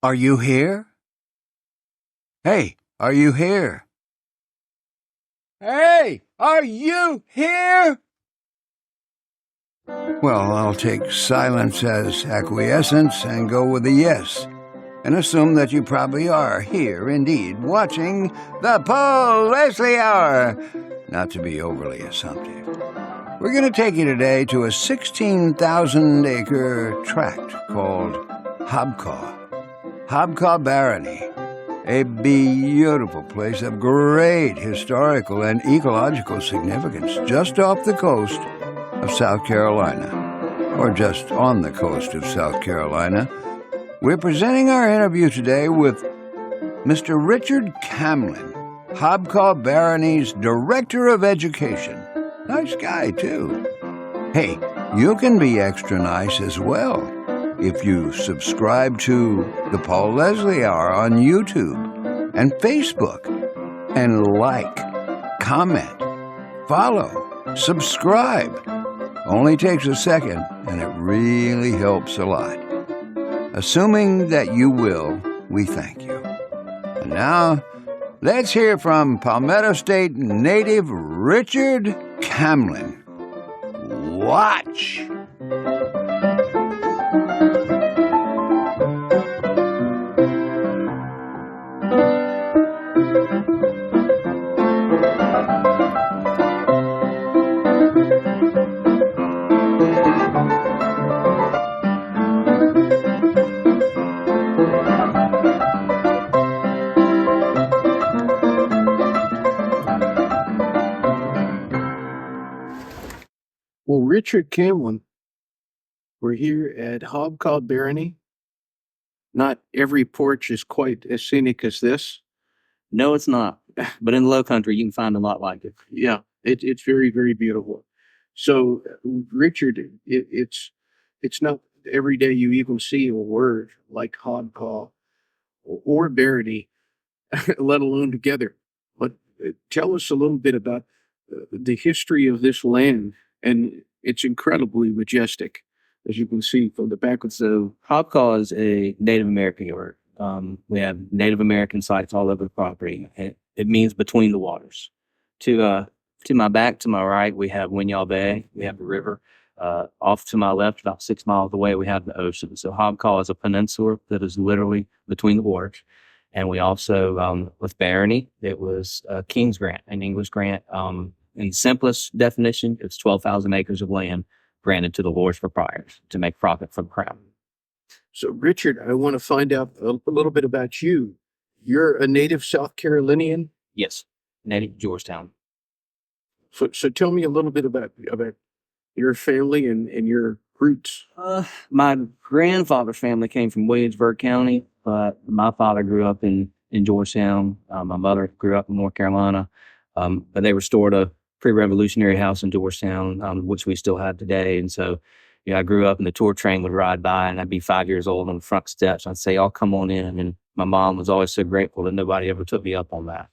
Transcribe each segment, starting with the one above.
Are you here? Hey, are you here? Hey, are you here? Well, I'll take silence as acquiescence and go with a yes, and assume that you probably are here indeed, watching the Paul Leslie Hour. Not to be overly assumptive. We're going to take you today to a 16,000-acre tract called Hobcaw Barony. A beautiful place of great historical and ecological significance just off the coast of South Carolina, or just on the coast of South Carolina. We're presenting our interview today with Mr. Richard Camlin, Hobcaw Barony's Director of Education. Nice guy, too. Hey, you can be extra nice as well if you subscribe to the Paul Leslie Hour on YouTube and Facebook, and like, comment, follow, subscribe. Only takes a second, and it really helps a lot. Assuming that you will, we thank you. And now, let's hear from Palmetto State native Richard Camlin. Watch! Well, Richard Camlin, we're here at Hobcaw Barony. Not every porch is quite as scenic as this. No, it's not. But in the low country, you can find a lot like it. Yeah, it's very, very beautiful. So, Richard, it's not every day you even see a word like Hobcaw or Barony, let alone together. But tell us a little bit about the history of this land, and it's incredibly majestic, as you can see from the back. So Hobcaw is a Native American word. We have Native American sites all over the property. It means between the waters. To my back, to my right, we have Winyah Bay. We have the river. Off to my left, about 6 miles away, we have the ocean. So Hobcaw is a peninsula that is literally between the waters. And we also, with Barony, it was a King's Grant, an English grant. In the simplest definition, it's 12,000 acres of land granted to the Lord's proprietors to make profit from the crown. So, Richard, I want to find out a little bit about you. You're a native South Carolinian? Yes, native Georgetown. So tell me a little bit about your family and your roots. My grandfather's family came from Williamsburg County, but my father grew up in Georgetown. My mother grew up in North Carolina, but they restored a pre-revolutionary house in Georgetown, which we still have today. And so, I grew up and the tour train would ride by and I'd be 5 years old on the front steps. I'd say, "I'll come on in." And my mom was always so grateful that nobody ever took me up on that.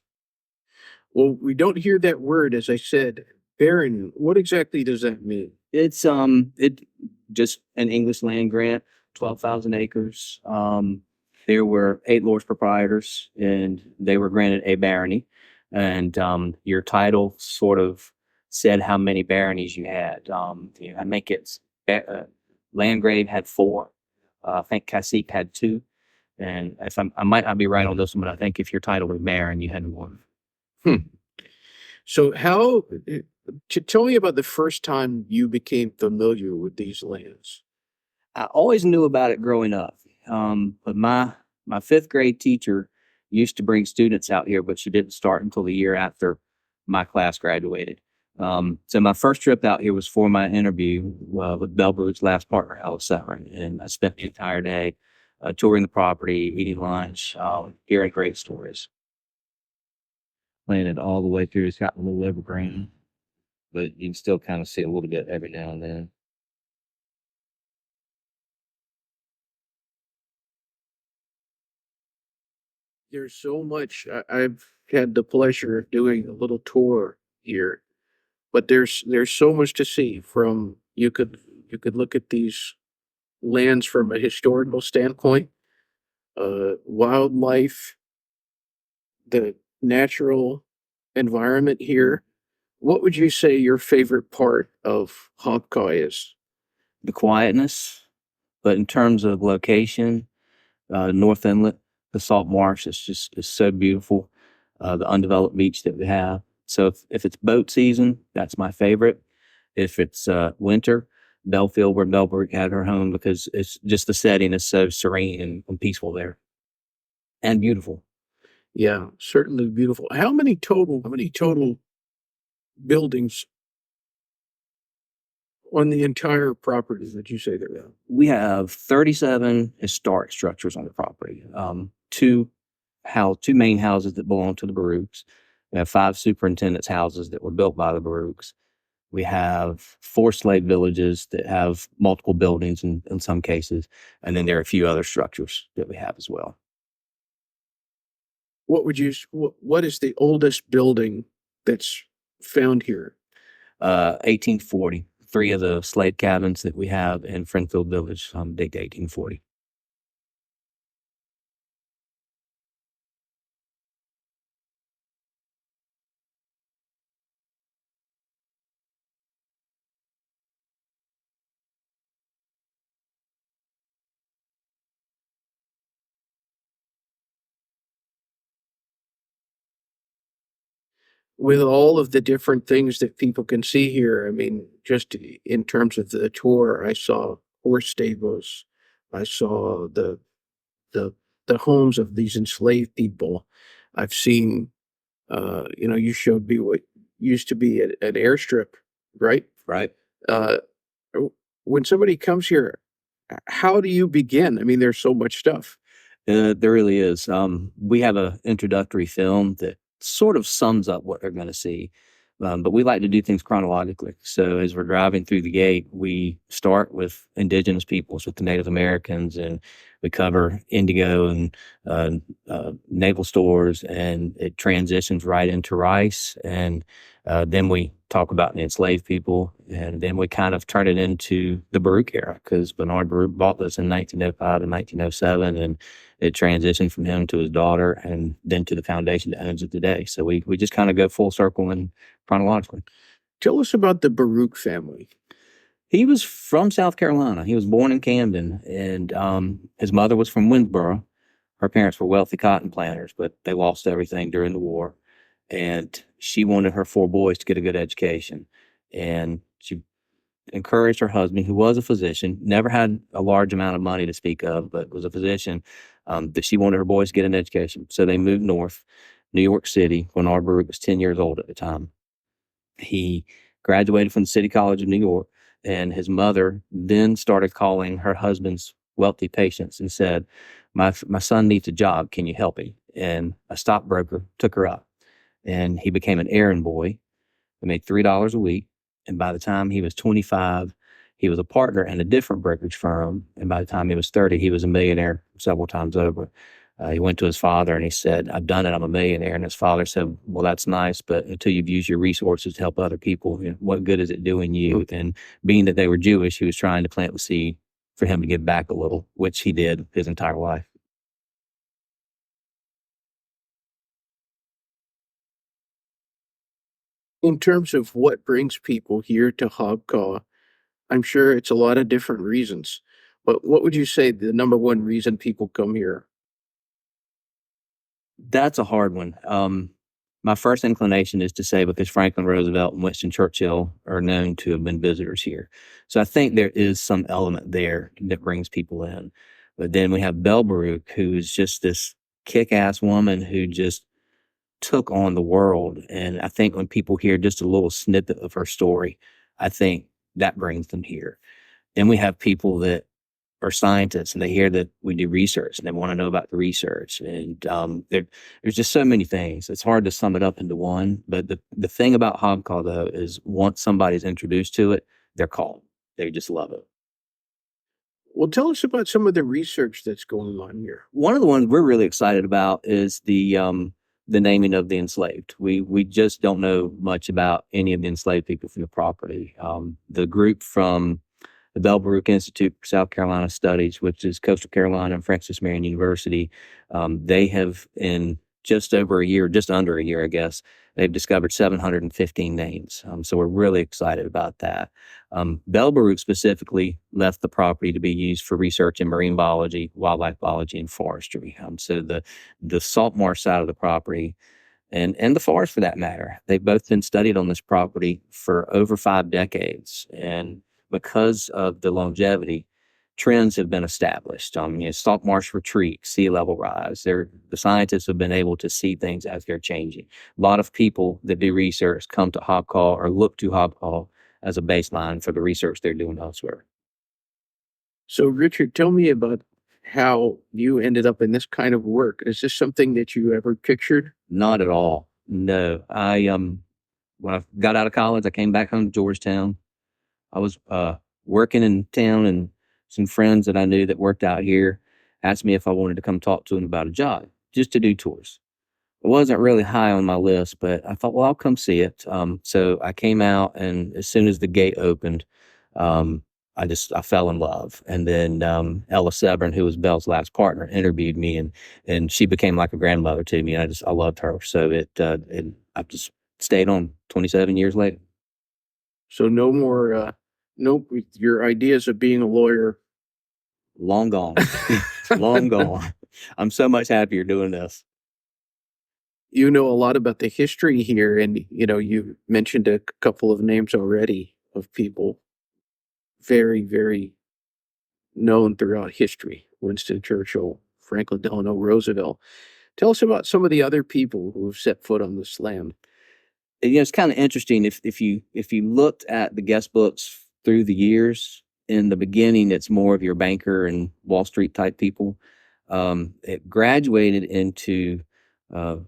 Well, we don't hear that word, as I said. Barony, what exactly does that mean? It's it just an English land grant, 12,000 acres. There were 8 lords proprietors and they were granted a barony. And your title sort of said how many baronies you had. I think it's Landgrave had 4. I think Cacique had 2. And if I might not be right on this one, but I think if your title was baron, you had 1. So tell me about the first time you became familiar with these lands. I always knew about it growing up. But my 5th grade teacher used to bring students out here, but she didn't start until the year after my class graduated. So my first trip out here was for my interview with Bellbrook's last partner, Alice Severn. And I spent the entire day touring the property, eating lunch, hearing great stories. Planted all the way through. It's got a little evergreen, but you can still kind of see a little bit every now and then. There's so much. I've had the pleasure of doing a little tour here, but there's so much to see. From you could look at these lands from a historical standpoint. wildlife, the natural environment here. What would you say your favorite part of Hobcaw is? The quietness, but in terms of location, North Inlet, the salt marsh is so beautiful. The undeveloped beach that we have. So if it's boat season, that's my favorite. If it's winter, Belfield, where Bellbrook had her home, because it's just the setting is so serene and peaceful there, and beautiful. Yeah, certainly beautiful. How many total buildings on the entire property that you say there are? We have 37 historic structures on the property. Two main houses that belong to the Baruchs. We have 5 superintendents' houses that were built by the Baruchs. We have 4 slave villages that have multiple buildings in some cases. And then there are a few other structures that we have as well. What is the oldest building that's found here? 1840. 3 of the slave cabins that we have in Friendfield Village date to 1840. With all of the different things that people can see here, I mean, just in terms of the tour, I saw horse stables, I saw the the homes of these enslaved people. I've seen, you showed me what used to be an airstrip, right? Right. Uh, when somebody comes here, how do you begin? I mean, there's so much stuff. There really is. We have an introductory film that sort of sums up what they're going to see. But we like to do things chronologically. So as we're driving through the gate, we start with indigenous peoples, with the Native Americans, and we cover indigo and naval stores, and it transitions right into rice. And then we talk about the enslaved people, and then we kind of turn it into the Baruch era, because Bernard Baruch bought this in 1905 and 1907, and it transitioned from him to his daughter, and then to the foundation that owns it today. So we just kind of go full circle and chronologically. Tell us about the Baruch family. He was from South Carolina. He was born in Camden, and his mother was from Winnsboro. Her parents were wealthy cotton planters, but they lost everything during the war. And she wanted her 4 boys to get a good education. And she encouraged her husband, who was a physician, never had a large amount of money to speak of, but was a physician, that she wanted her boys to get an education. So they moved north, New York City, when Bernard Baruch was 10 years old at the time. He graduated from the City College of New York, and his mother then started calling her husband's wealthy patients and said, my son needs a job. Can you help him? And a stockbroker took her up, and he became an errand boy. He made $3 a week. And by the time he was 25, he was a partner in a different brokerage firm. And by the time he was 30, he was a millionaire several times over. He went to his father and he said, "I've done it. I'm a millionaire." And his father said, "Well, that's nice, but until you've used your resources to help other people, what good is it doing you?" And being that they were Jewish, he was trying to plant the seed for him to give back a little, which he did his entire life. In terms of what brings people here to Hobcaw, I'm sure it's a lot of different reasons. But what would you say the number one reason people come here? That's a hard one. My first inclination is to say because Franklin Roosevelt and Winston Churchill are known to have been visitors here. So I think there is some element there that brings people in. But then we have Belle Baruch, who is just this kick-ass woman who just took on the world. And I think when people hear just a little snippet of her story, I think that brings them here. Then we have people that are scientists, and they hear that we do research and they want to know about the research. And there's just so many things. It's hard to sum it up into one. But the thing about Hobcaw, though, is once somebody's introduced to it, they're called. They just love it. Well, tell us about some of the research that's going on here. One of the ones we're really excited about is the naming of the enslaved. We just don't know much about any of the enslaved people from the property. The group from the Bell Baruch Institute for South Carolina Studies, which is Coastal Carolina and Francis Marion University. They have, in just over a year, just under a year, I guess, they've discovered 715 names. So we're really excited about that. Bell Baruch specifically left the property to be used for research in marine biology, wildlife biology, and forestry. So the salt marsh side of the property and the forest for that matter, they've both been studied on this property for over 5 decades. And because of the longevity, trends have been established. Salt marsh retreat, sea level rise. The scientists have been able to see things as they're changing. A lot of people that do research come to Hobcaw or look to Hobcaw as a baseline for the research they're doing elsewhere. So, Richard, tell me about how you ended up in this kind of work. Is this something that you ever pictured? Not at all. No. When I got out of college, I came back home to Georgetown. I was working in town, and some friends that I knew that worked out here asked me if I wanted to come talk to them about a job, just to do tours. It wasn't really high on my list, but I thought, well, I'll come see it. So I came out, and as soon as the gate opened, I fell in love. And then Ella Severn, who was Bell's last partner, interviewed me, and she became like a grandmother to me. I loved her. So I just stayed on 27 years later. So no more, no, your ideas of being a lawyer. Long gone. Long gone. I'm so much happier doing this. You know a lot about the history here, and you mentioned a couple of names already of people very, very known throughout history. Winston Churchill, Franklin Delano Roosevelt. Tell us about some of the other people who have set foot on this land. It's kind of interesting if you looked at the guest books through the years. In the beginning, it's more of your banker and Wall Street type people. It graduated into not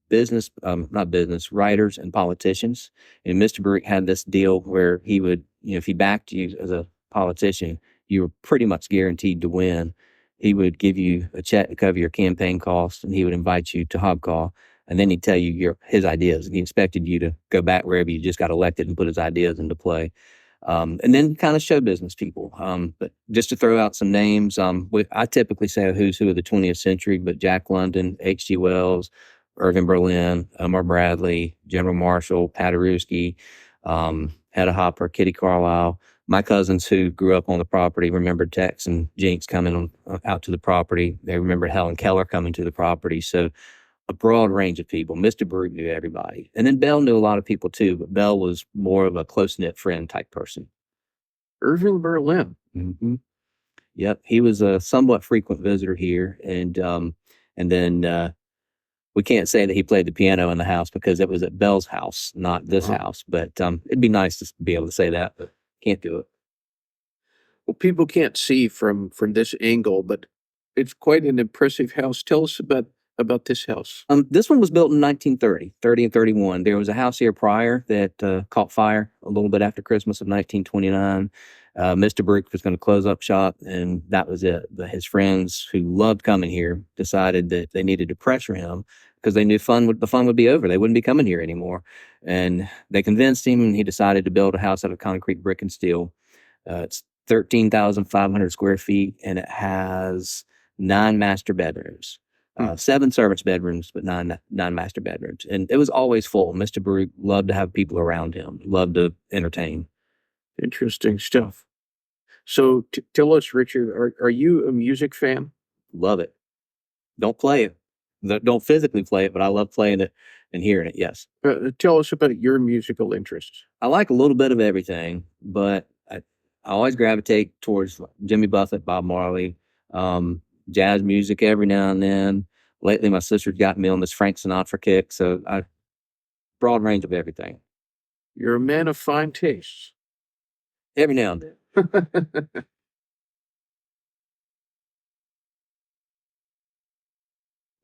business, writers and politicians. And Mr. Baruch had this deal where he would, if he backed you as a politician, you were pretty much guaranteed to win. He would give you a check to cover your campaign costs, and he would invite you to Hobcaw, and then he'd tell you his ideas. He expected you to go back wherever you just got elected and put his ideas into play. And then kind of show business people. But just to throw out some names, I typically say a who's who of the 20th century, but Jack London, H.G. Wells, Irving Berlin, Elmer Bradley, General Marshall, Paderewski, Hedda Hopper, Kitty Carlisle. My cousins who grew up on the property remember Tex and Jinx coming out to the property. They remember Helen Keller coming to the property. So a broad range of people. Mr. Baruch knew everybody. And then Bell knew a lot of people too, but Bell was more of a close-knit friend type person. Irving Berlin. Mm-hmm. Yep. He was a somewhat frequent visitor here. And then we can't say that he played the piano in the house because it was at Bell's house, not this house. But it'd be nice to be able to say that, but can't do it. Well, people can't see from this angle, but it's quite an impressive house. Tell us about this house. This one was built in 1930 and 31. There was a house here prior that caught fire a little bit after Christmas of 1929. Mr. Baruch was going to close up shop, and that was it. But his friends who loved coming here decided that they needed to pressure him because they knew the fun would be over. They wouldn't be coming here anymore. And they convinced him, and he decided to build a house out of concrete, brick, and steel. It's 13,500 square feet, and it has 9 master bedrooms. 7 servants' bedrooms, but nine master bedrooms. And it was always full. Mr. Baruch loved to have people around him, loved to entertain. Interesting stuff. So tell us, Richard, are you a music fan? Love it. Don't play it. Don't physically play it, but I love playing it and hearing it, yes. Tell us about your musical interests. I like a little bit of everything, but I always gravitate towards Jimmy Buffett, Bob Marley, jazz music every now and then. Lately, my sister's got me on this Frank Sinatra kick, so broad range of everything. You're a man of fine tastes. Every now and then.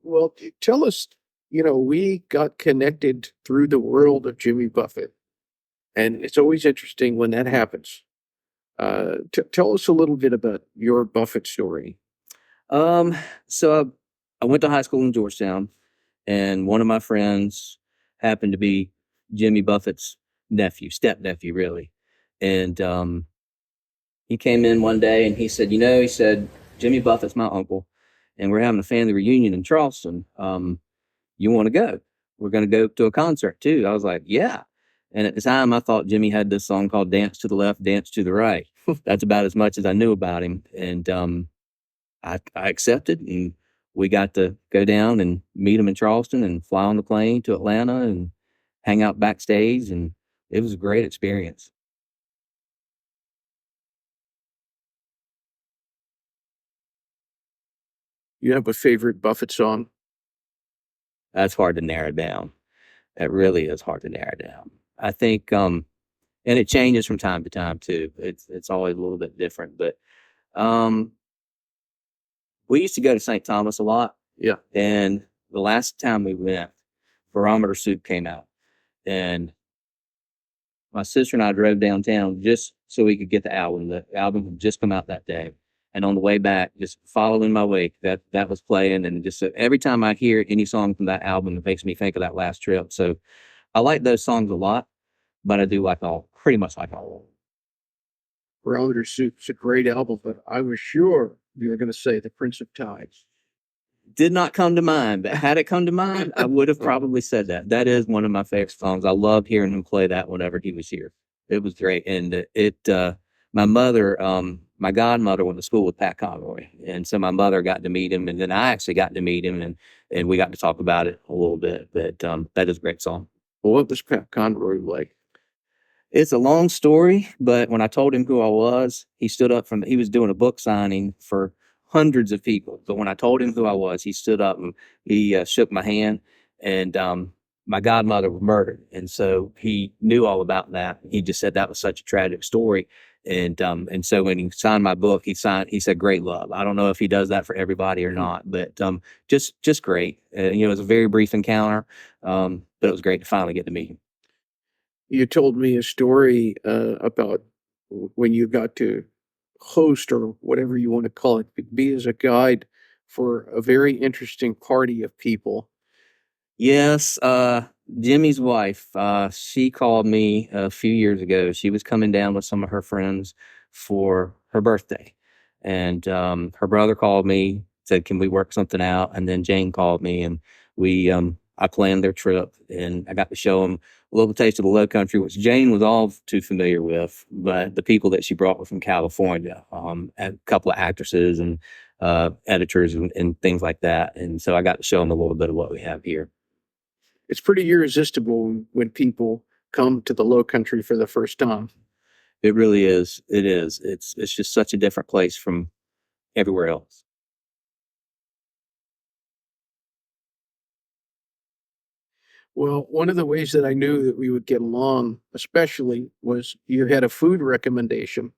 Well, tell us, we got connected through the world of Jimmy Buffett, and it's always interesting when that happens. Tell us a little bit about your Buffett story. So I went to high school in Georgetown, and one of my friends happened to be Jimmy Buffett's step nephew, really. And He came in one day and he said, he said, Jimmy Buffett's my uncle, and we're having a family reunion in Charleston. You want to go? We're going to go to a concert too. I was like, yeah. And at the time, I thought Jimmy had this song called Dance to the Left, Dance to the Right. That's about as much as I knew about him. And I accepted, and we got to go down and meet him in Charleston and fly on the plane to Atlanta and hang out backstage. And it was a great experience. You have a favorite Buffett song? That's hard to narrow down. It really is hard to narrow down. I think, and it changes from time to time too. It's always a little bit different, but we used to go to St. Thomas a lot. Yeah. And the last time we went, Barometer Soup came out, and my sister and I drove downtown just so we could get the album. The album had just come out that day. And on the way back, just following my wake, that was playing. And just every time I hear any song from that album, it makes me think of that last trip. So I like those songs a lot, but I do pretty much like all of them. Barometer Soup's a great album, but I was sure you were going to say The Prince of Tides. Did not come to mind, but had it come to mind, I would have probably said that. That is one of my favorite songs. I loved hearing him play that whenever he was here. It was great. And my mother, my godmother went to school with Pat Conroy. And so my mother got to meet him, and then I actually got to meet him, and we got to talk about it a little bit. But that is a great song. Well, what was Pat Conroy like? It's a long story, but when I told him who I was, he stood up he was doing a book signing for hundreds of people. But when I told him who I was, he stood up and he shook my hand. And my godmother was murdered, and so he knew all about that. He just said that was such a tragic story. And so when he signed my book, he said, "Great love." I don't know if he does that for everybody or not, but just great. It was a very brief encounter, but it was great to finally get to meet him. You told me a story about when you got to host, or whatever you want to call it, be as a guide for a very interesting party of people. Yes, Jimmy's wife, she called me a few years ago. She was coming down with some of her friends for her birthday. And her brother called me, said, "Can we work something out?" And then Jane called me, and I planned their trip, and I got to show them a little taste of the Low Country, which Jane was all too familiar with, but the people that she brought were from California, a couple of actresses and editors and things like that. And so I got to show them a little bit of what we have here. It's pretty irresistible when people come to the Low Country for the first time. It really is. It is. It's just such a different place from everywhere else. Well, one of the ways that I knew that we would get along, especially, was you had a food recommendation.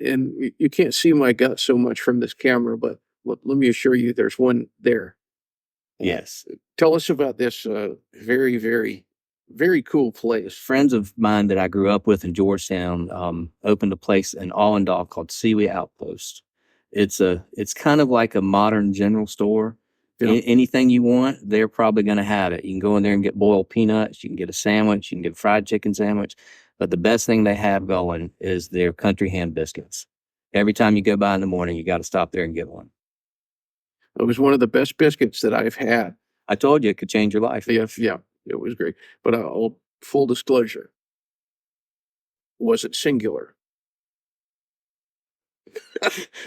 And you can't see my gut so much from this camera, but let me assure you there's one there. Yes. Tell us about this very, very, very cool place. Friends of mine that I grew up with in Georgetown opened a place in Allendale called Seaway Outpost. It's kind of like a modern general store. Yeah. Anything you want, they're probably going to have it. You can go in there and get boiled peanuts. You can get a sandwich. You can get a fried chicken sandwich. But the best thing they have going is their country ham biscuits. Every time you go by in the morning, you got to stop there and get one. It was one of the best biscuits that I've had. I told you it could change your life. Yes, yeah, it was great. But full disclosure, was it singular?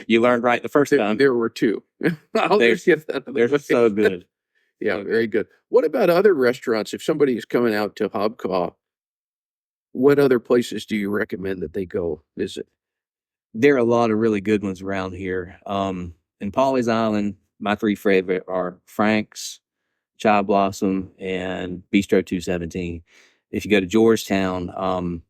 You learned right the first time. There were two. They're so good. Yeah, very good. What about other restaurants? If somebody is coming out to Hobcaw, what other places do you recommend that they go visit? There are a lot of really good ones around here. In Pawleys Island, my three favorite are Frank's, Chai Blossom, and Bistro 217. If you go to Georgetown,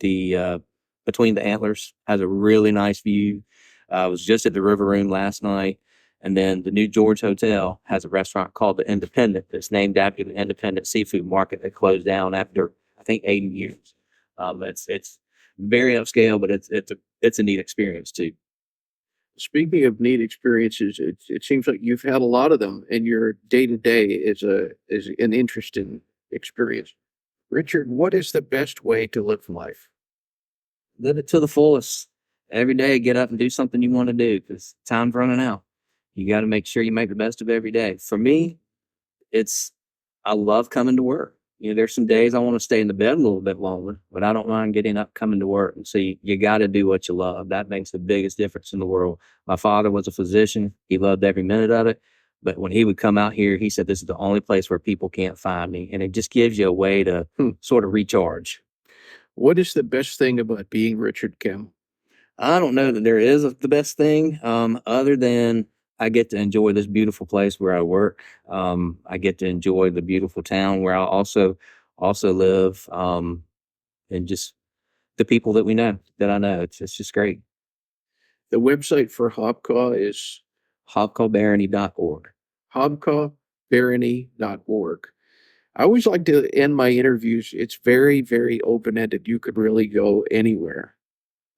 the Between the Antlers has a really nice view. I was just at the River Room last night. And then the New George Hotel has a restaurant called The Independent that's named after the independent seafood market that closed down after, I think, 80 years. It's very upscale, but it's a neat experience too. Speaking of neat experiences, it seems like you've had a lot of them, and your day-to-day is an interesting experience. Richard, what is the best way to live life? live it to the fullest. Every day, get up and do something you want to do because time's running out. You got to make sure you make the best of every day. For me, I love coming to work. There's some days I want to stay in the bed a little bit longer, but I don't mind getting up, coming to work. And so you got to do what you love. That makes the biggest difference in the world. My father was a physician. He loved every minute of it. But when he would come out here, he said, this is the only place where people can't find me. And it just gives you a way to sort of recharge. What is the best thing about being Richard Camlin? I don't know that there is the best thing other than I get to enjoy this beautiful place where I work. I get to enjoy the beautiful town where I also live, and just the people that I know. It's just great. The website for Hobcaw is Hobcawbarony.org. Hobcawbarony.org. I always like to end my interviews. It's very, very open-ended. You could really go anywhere.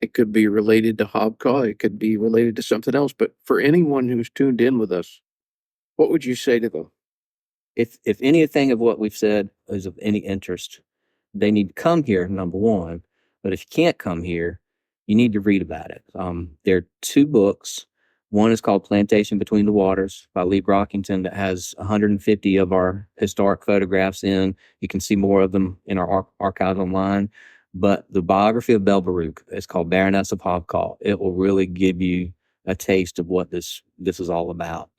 It could be related to Hobcaw. It could be related to something else. But for anyone who's tuned in with us, what would you say to them? If anything of what we've said is of any interest, they need to come here, number one. But if you can't come here, you need to read about it. There are 2 books. One is called Plantation Between the Waters by Lee Brockington that has 150 of our historic photographs in. You can see more of them in our archives online. But the biography of Belle Baruch is called Baroness of Hobcaw. It will really give you a taste of what this is all about.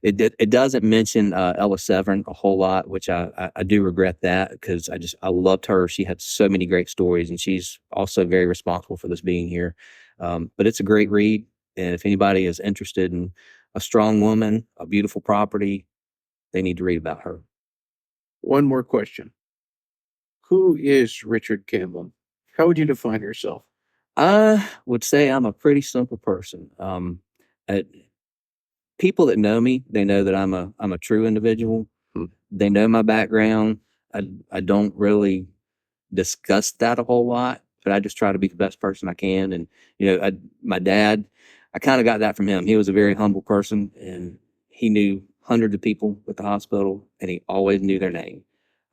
It doesn't mention Ella Severn a whole lot, which I do regret that because I loved her. She had so many great stories, and she's also very responsible for this being here. But it's a great read, and if anybody is interested in a strong woman, a beautiful property, they need to read about her. One more question. Who is Richard Camlin? How would you define yourself? I would say I'm a pretty simple person. People that know me, they know that I'm a true individual. They know my background. I don't really discuss that a whole lot, but I just try to be the best person I can. And my dad, I kind of got that from him. He was a very humble person, and he knew hundreds of people at the hospital, and he always knew their name.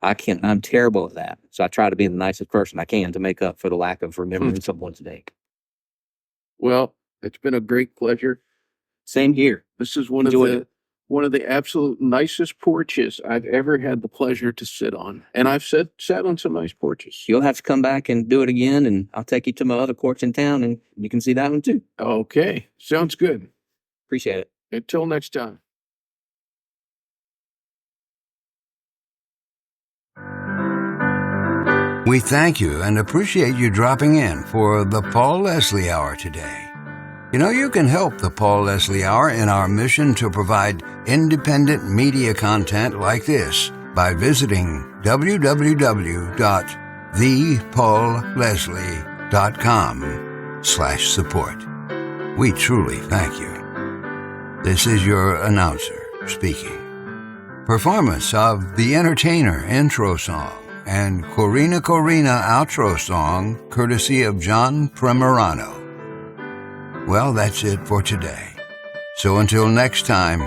I'm terrible at that. So I try to be the nicest person I can to make up for the lack of remembering someone's name. Well, it's been a great pleasure. Same here. This is one of the absolute nicest porches I've ever had the pleasure to sit on. And I've sat on some nice porches. You'll have to come back and do it again, and I'll take you to my other porch in town, and you can see that one too. Okay. Sounds good. Appreciate it. Until next time. We thank you and appreciate you dropping in for the Paul Leslie Hour today. You can help the Paul Leslie Hour in our mission to provide independent media content like this by visiting www.thepaulleslie.com/support. We truly thank you. This is your announcer speaking. Performance of The Entertainer intro song and Corina outro song, courtesy of John Premerano. Well, that's it for today. So until next time,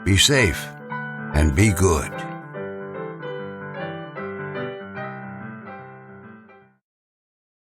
be safe and be good.